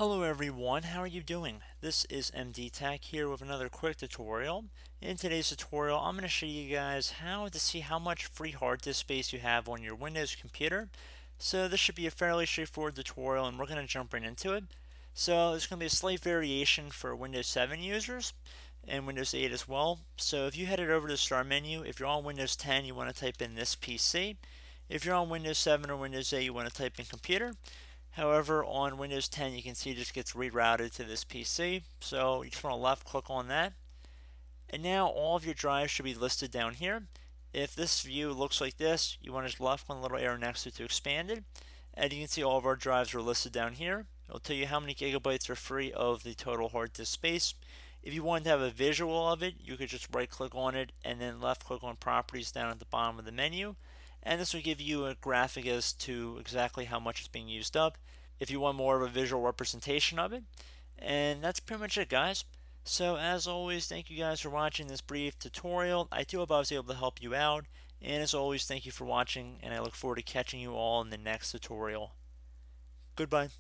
Hello everyone, how are you doing? This is MD Tech here with another quick tutorial. In today's tutorial, I'm going to show you guys how to see how much free hard disk space you have on your Windows computer. So this should be a fairly straightforward tutorial and we're going to jump right into it. So there's going to be a slight variation for Windows 7 users and Windows 8 as well. So if you headed over to the Start menu, if you're on Windows 10, you want to type in this PC. If you're on Windows 7 or Windows 8, you want to type in computer. However, on Windows 10, you can see it just gets rerouted to this PC. So you just want to left click on that. And now all of your drives should be listed down here. If this view looks like this, you want to just left click on the little arrow next to it to expand it. And you can see all of our drives are listed down here. It'll tell you how many gigabytes are free of the total hard disk space. If you wanted to have a visual of it, you could just right click on it and then left click on properties down at the bottom of the menu. And this will give you a graphic as to exactly how much is being used up if you want more of a visual representation of it. And that's pretty much it, guys. So as always, thank you guys for watching this brief tutorial. I do hope I was able to help you out. And as always, thank you for watching, and I look forward to catching you all in the next tutorial. Goodbye.